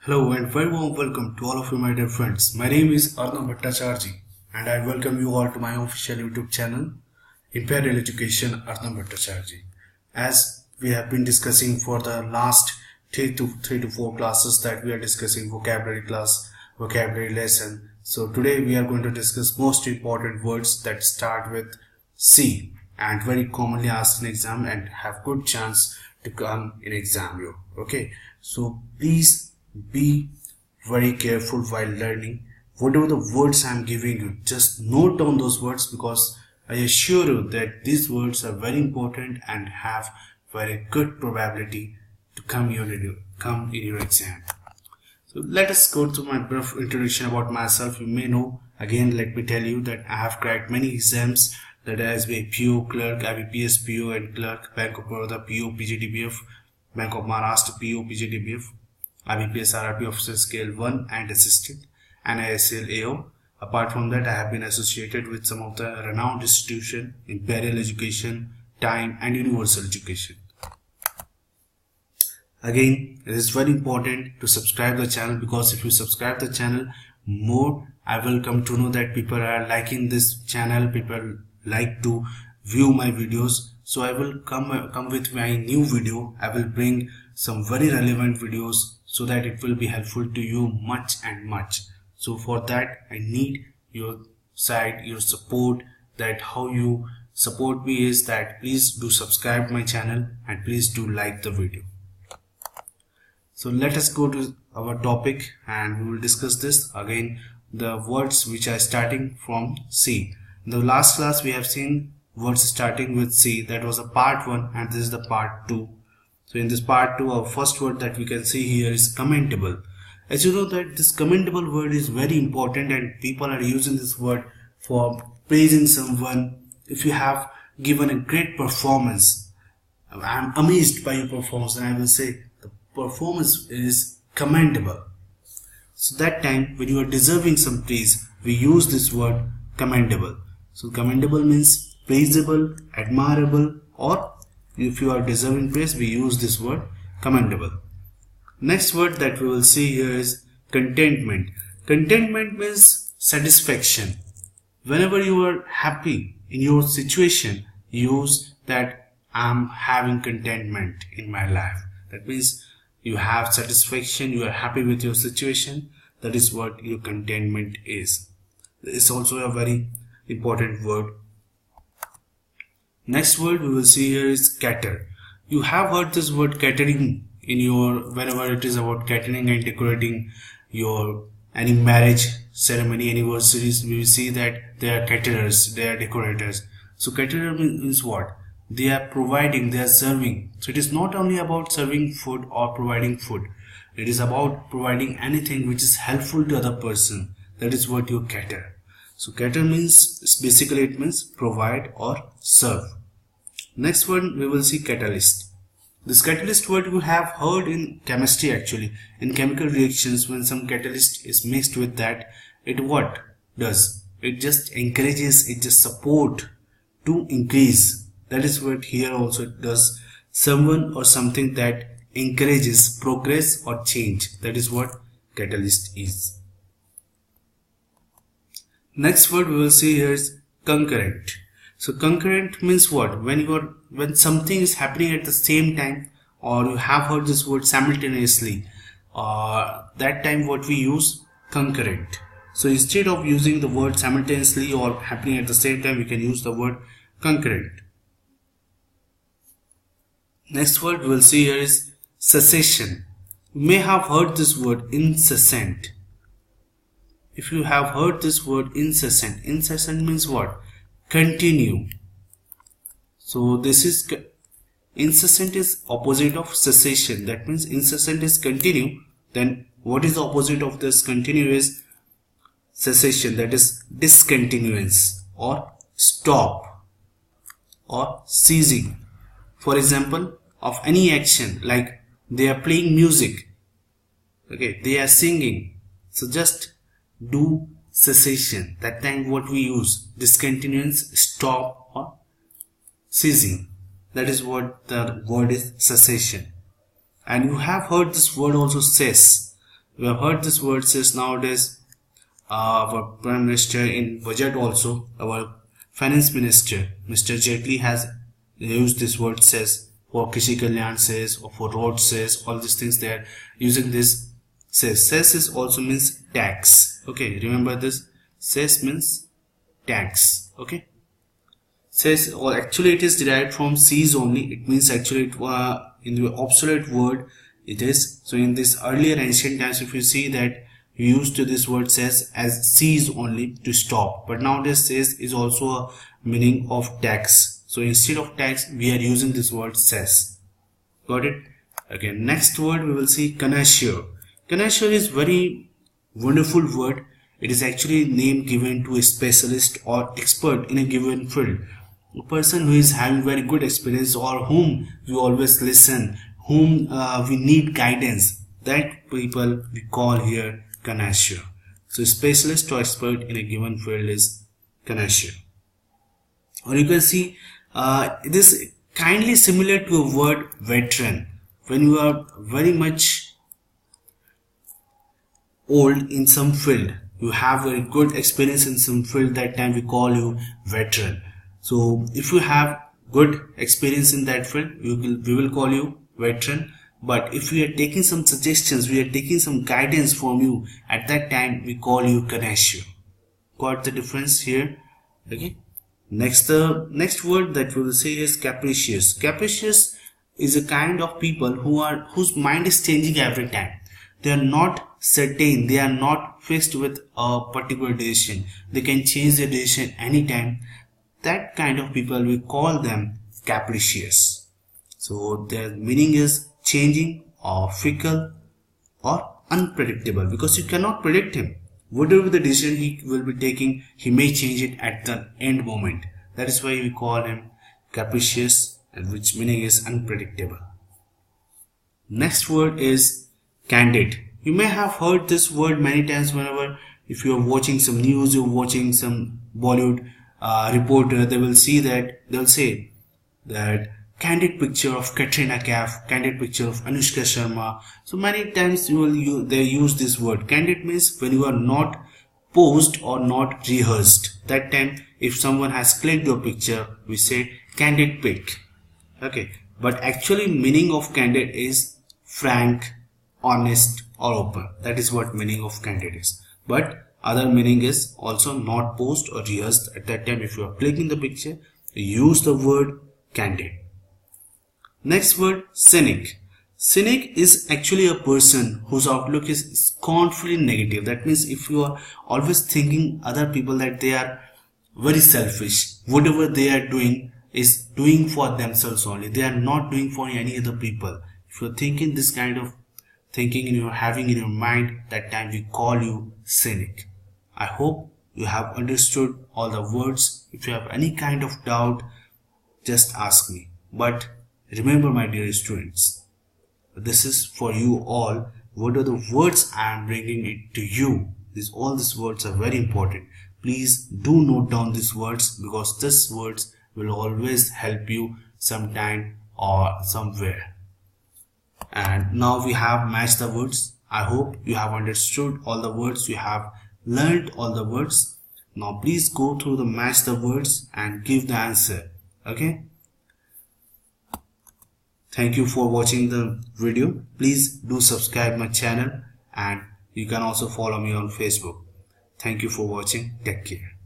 Hello and very warm welcome to all of you my dear friends. My name is Arnab and I welcome you all to my official YouTube channel Imperial Education Arnab. As we have been discussing for the last three to four classes that we are discussing vocabulary class, vocabulary lesson. So today we are going to discuss most important words that start with C and very commonly asked in exam and have good chance to come in exam. Okay, so please be very careful while learning. Whatever the words I am giving you, just note down those words because I assure you that these words are very important and have very good probability to come in your exam. So let us go to my brief introduction about myself. You may know, again let me tell you that I have cracked many exams, that is PO, clerk, IBPS, PO and clerk, Bank of Baroda, PO, PGDBF, Bank of Maharashtra, PO, PGDBF, IBPS RRB Officer Scale 1 and Assistant, and ISL AO. Apart from that, I have been associated with some of the renowned institutions, Imperial Education, Time and Universal Education. Again, it is very important to subscribe the channel because if you subscribe the channel, more I will come to know that people are liking this channel, people like to view my videos. So I will come with my new video. I will bring some very relevant videos so that it will be helpful to you much and much. So for that I need your side, your support. That how you support me is that please do subscribe my channel and please do like the video. So let us go to our topic and we will discuss this again, the words which are starting from C. In the last class we have seen words starting with C. That was a part 1 and this is the part 2. So in this part 2, our first word that we can see here is commendable. As you know that this commendable word is very important and people are using this word for praising someone. If you have given a great performance, I am amazed by your performance, and I will say the performance is commendable. So that time when you are deserving some praise, we use this word commendable. So commendable means praisable, admirable, or if you are deserving praise, we use this word commendable. Next word that we will see here is contentment. Contentment means satisfaction. Whenever you are happy in your situation, use that I am having contentment in my life. That means you have satisfaction, you are happy with your situation. That is what your contentment is. It's also a very important word. Next word we will see here is cater. You have heard this word catering in your, whenever it is about catering and decorating your any marriage ceremony, anniversaries, we will see that they are caterers, they are decorators. So caterer means what? They are providing, they are serving. So it is not only about serving food or providing food. It is about providing anything which is helpful to other person. That is what you cater. So cater means, basically it means provide or serve. Next one we will see catalyst. This catalyst word you have heard in chemistry actually. In chemical reactions, when some catalyst is mixed with that, it what does? It just encourages, it just support to increase. That is what here also it does. Someone or something that encourages progress or change. That is what catalyst is. Next word we will see here is concurrent. So concurrent means what? When something is happening at the same time, or you have heard this word simultaneously, that time what we use concurrent. So instead of using the word simultaneously or happening at the same time, we can use the word concurrent. Next word we will see here is cessation. You may have heard this word incessant. If you have heard this word incessant, incessant means what? Continue. So this is incessant is opposite of cessation. That means incessant is continue. Then what is the opposite of this continue is cessation. That is discontinuance or stop or ceasing. For example, of any action, like they are playing music, okay, they are singing, so just do cessation. That time what we use discontinuance, stop or ceasing. That is what the word is, cessation. And you have heard this word also, cess. We have heard this word says nowadays. Our Prime Minister in budget also, our Finance Minister Mr. Jaitley has used this word says for Krishi Kalyan says or for road says. All these things they are using this says. Says is also means tax. Okay, remember this. Says means tax. Okay. Says, or actually it is derived from sees only. It means actually in the obsolete word it is. So in this earlier ancient times, if you see that we used to this word says as sees only to stop, but nowadays says is also a meaning of tax. So instead of tax we are using this word says. Got it? Okay, next word we will see connoisseur. Connoisseur is very wonderful word. It is actually a name given to a specialist or expert in a given field. A person who is having very good experience or whom we always listen, whom we need guidance, that people we call here connoisseur. So specialist or expert in a given field is connoisseur. Or you can see this is kindly similar to a word veteran. When you are very much old in some field, you have very good experience in some field, that time we call you veteran. So if you have good experience in that field, we will call you veteran. But if we are taking some suggestions, we are taking some guidance from you, at that time we call you connoisseur. Got the difference here? Okay. Next word that we will say is capricious. Capricious is a kind of people whose mind is changing every time. They are not certain, they are not fixed with a particular decision. They can change their decision anytime. That kind of people we call them capricious. So their meaning is changing or fickle or unpredictable, because you cannot predict him. Whatever the decision he will be taking, he may change it at the end moment. That is why we call him capricious, and which meaning is unpredictable. Next word is candid. You may have heard this word many times whenever if you are watching some news, you're watching some Bollywood reporter, they will say that candid picture of Katrina Kaif, candid picture of Anushka Sharma. So many times they use this word. Candid means when you are not posed or not rehearsed. That time if someone has clicked your picture, we say candid pic. Okay, but actually meaning of candid is frank, honest or open. That is what meaning of candid is. But other meaning is also not posed or rehearsed. At that time if you are clicking the picture, use the word candid. Next word, cynic. Cynic is actually a person whose outlook is scornfully negative. That means if you are always thinking other people that they are very selfish, whatever they are doing is doing for themselves only, they are not doing for any other people. If you are thinking this kind of thinking you are having in your mind, that time we call you cynic. I hope you have understood all the words. If you have any kind of doubt, just ask me. But remember, my dear students, this is for you all. What are the words I am bringing it to you? All these words are very important. Please do note down these words, because these words will always help you sometime or somewhere. And now we have matched the words. I hope you have understood all the words. You have learned all the words. Now please go through the match the words and give the answer. Okay. Thank you for watching the video. Please do subscribe my channel, and you can also follow me on Facebook. Thank you for watching. Take care.